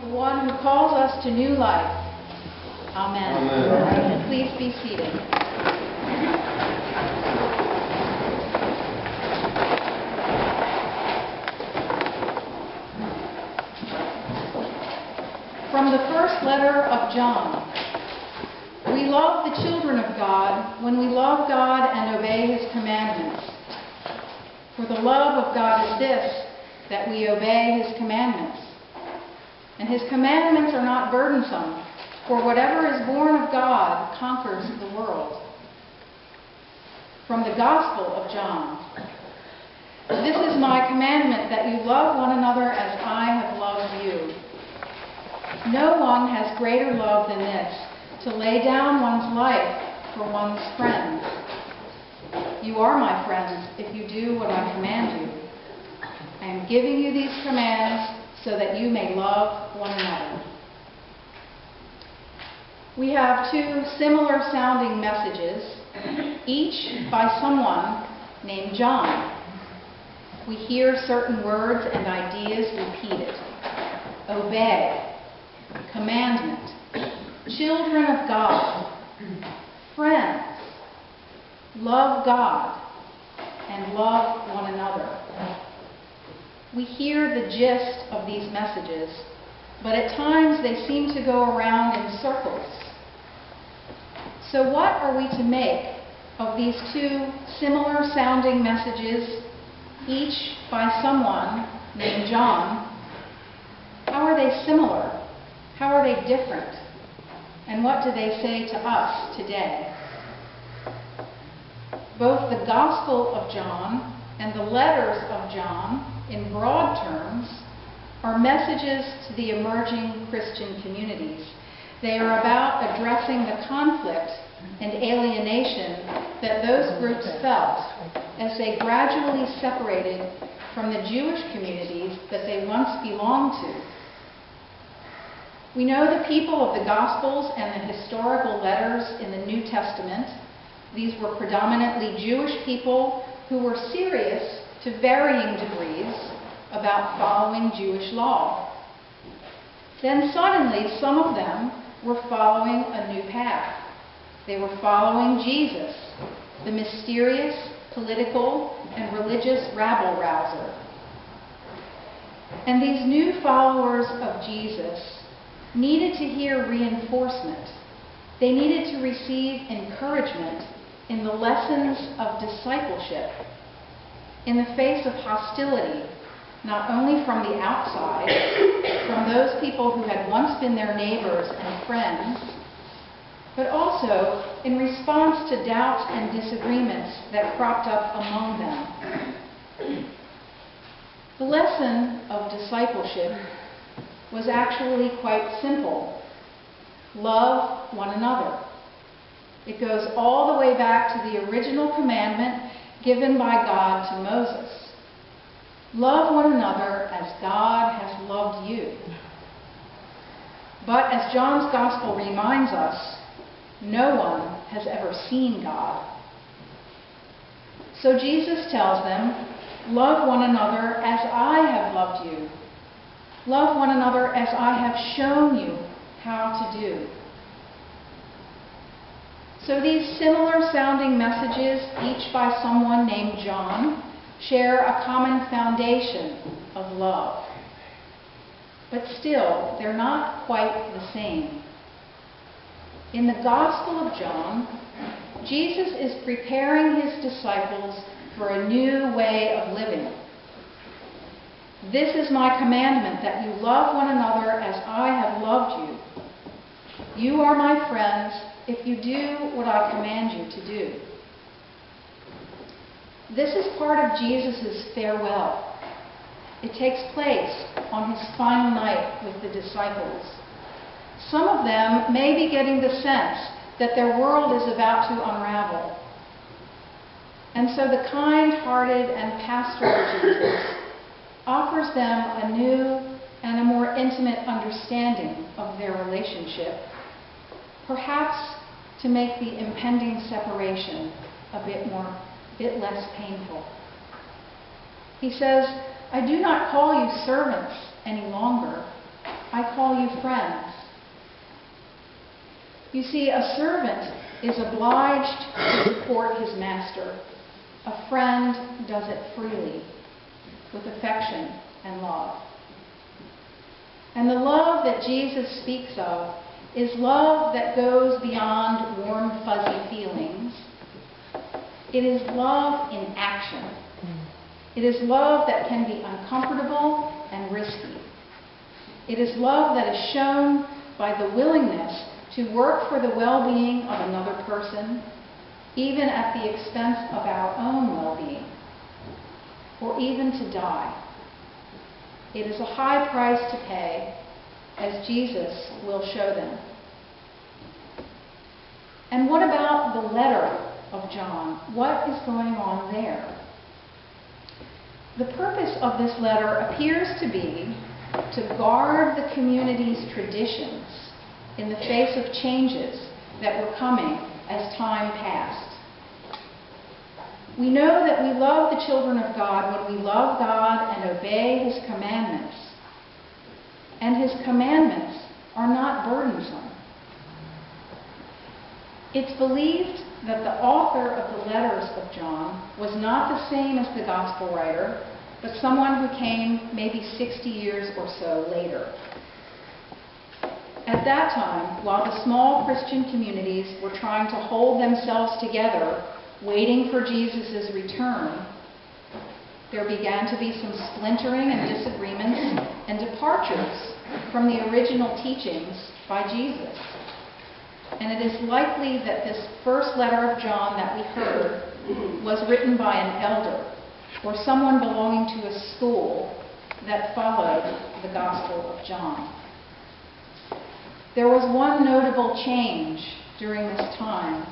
the one who calls us to new life. Amen. Amen. Please be seated. From the first letter of John. We love the children of God when we love God and obey His commandments. For the love of God is this, that we obey His commandments. And His commandments are not burdensome, for whatever is born of God conquers the world. From the Gospel of John. This is my commandment, that you love one another as I have loved you. No one has greater love than this, to lay down one's life for one's friends. You are my friends if you do what I command you. I am giving you these commands so that you may love one another. We have two similar sounding messages, each by someone named John. We hear certain words and ideas repeated. Obey, commandment, children of God, friends, love God, and love one another. We hear the gist of these messages, but at times they seem to go around in circles. So what are we to make of these two similar sounding messages, each by someone named John? How are they similar? How are they different? And what do they say to us today? Both the Gospel of John and the letters of John, in broad terms, are messages to the emerging Christian communities. They are about addressing the conflict and alienation that those groups felt as they gradually separated from the Jewish communities that they once belonged to. We know the people of the Gospels and the historical letters in the New Testament. These were predominantly Jewish people who were serious to varying degrees about following Jewish law. Then suddenly, some of them were following a new path. They were following Jesus, the mysterious, political, and religious rabble-rouser. And these new followers of Jesus needed to hear reinforcement. They needed to receive encouragement in the lessons of discipleship in the face of hostility, not only from the outside, from those people who had once been their neighbors and friends, but also in response to doubts and disagreements that cropped up among them. The lesson of discipleship was actually quite simple. Love one another. It goes all the way back to the original commandment given by God to Moses. Love one another as God has loved you. But as John's Gospel reminds us, no one has ever seen God. So Jesus tells them, love one another as I have loved you. Love one another as I have shown you how to do. So these similar sounding messages, each by someone named John, share a common foundation of love. But still, they're not quite the same. In the Gospel of John, Jesus is preparing His disciples for a new way of living. This is my commandment, that you love one another as I have loved you. You are my friends if you do what I command you to do. This is part of Jesus' farewell. It takes place on His final night with the disciples. Some of them may be getting the sense that their world is about to unravel. And so the kind-hearted and pastoral Jesus offers them a new and a more intimate understanding of their relationship, perhaps to make the impending separation a bit less painful. He says, I do not call you servants any longer, I call you friends. You see, a servant is obliged to support his master. A friend does it freely, with affection and love. And the love that Jesus speaks of is love that goes beyond warm, fuzzy feelings. It is love in action. It is love that can be uncomfortable and risky. It is love that is shown by the willingness to work for the well-being of another person, even at the expense of our own well-being, or even to die. It is a high price to pay, as Jesus will show them. And what about the letter of John? What is going on there? The purpose of this letter appears to be to guard the community's traditions in the face of changes that were coming as time passed. We know that we love the children of God when we love God and obey His commandments. And His commandments are not burdensome. It's believed that the author of the letters of John was not the same as the gospel writer, but someone who came maybe 60 years or so later. At that time, while the small Christian communities were trying to hold themselves together, waiting for Jesus' return, there began to be some splintering and disagreements and departures from the original teachings by Jesus. And it is likely that this first letter of John that we heard was written by an elder or someone belonging to a school that followed the Gospel of John. There was one notable change during this time.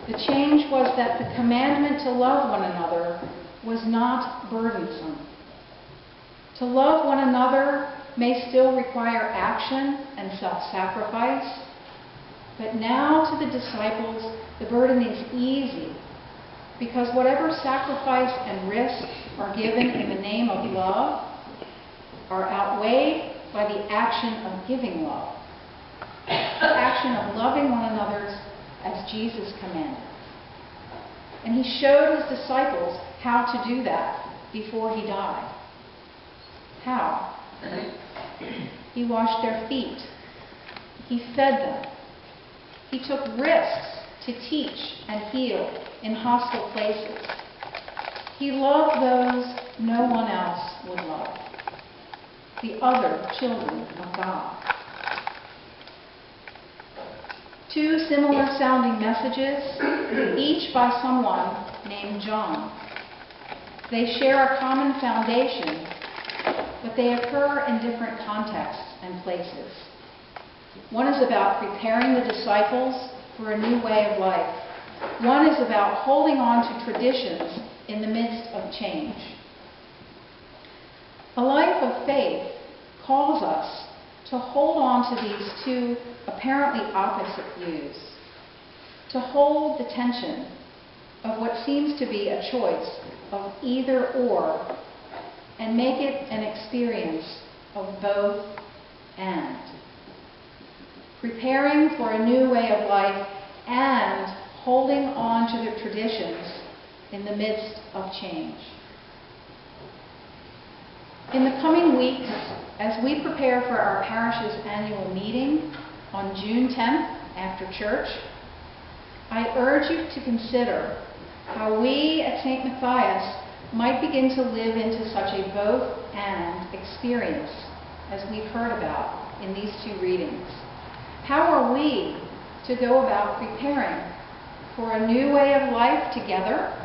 The change was that the commandment to love one another was not burdensome. To love one another may still require action and self-sacrifice, but now to the disciples the burden is easy, because whatever sacrifice and risk are given in the name of love are outweighed by the action of giving love, the action of loving one another as Jesus commanded. And He showed His disciples how to do that before He died. How? He washed their feet. He fed them. He took risks to teach and heal in hostile places. He loved those no one else would love, the other children of God. Two similar sounding messages, each by someone named John. They share a common foundation, but they occur in different contexts and places. One is about preparing the disciples for a new way of life. One is about holding on to traditions in the midst of change. A life of faith calls us to hold on to these two apparently opposite views, to hold the tension of what seems to be a choice of either or, and make it an experience of both and. Preparing for a new way of life and holding on to the traditions in the midst of change. In the coming weeks, as we prepare for our parish's annual meeting on June 10th after church, I urge you to consider how we at St. Matthias might begin to live into such a both-and experience as we've heard about in these two readings. How are we to go about preparing for a new way of life together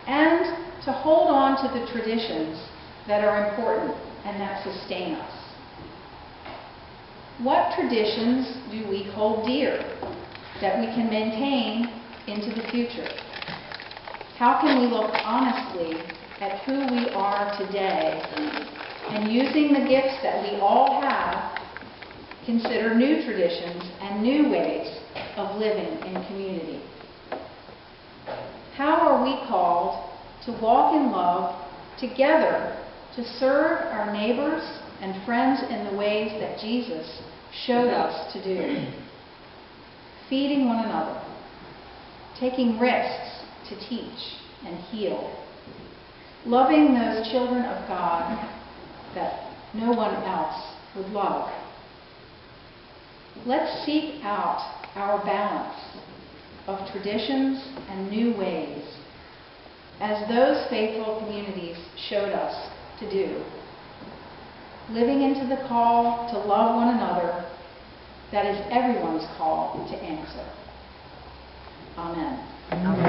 and to hold on to the traditions that are important and that sustain us? What traditions do we hold dear that we can maintain into the future? How can we look honestly at who we are today and, using the gifts that we all have, consider new traditions and new ways of living in community? How are we called to walk in love together to serve our neighbors and friends in the ways that Jesus showed us to do. Feeding one another, taking risks to teach and heal, loving those children of God that no one else would love. Let's seek out our balance of traditions and new ways, as those faithful communities showed us to do, living into the call to love one another that is everyone's call to answer. Amen. Amen.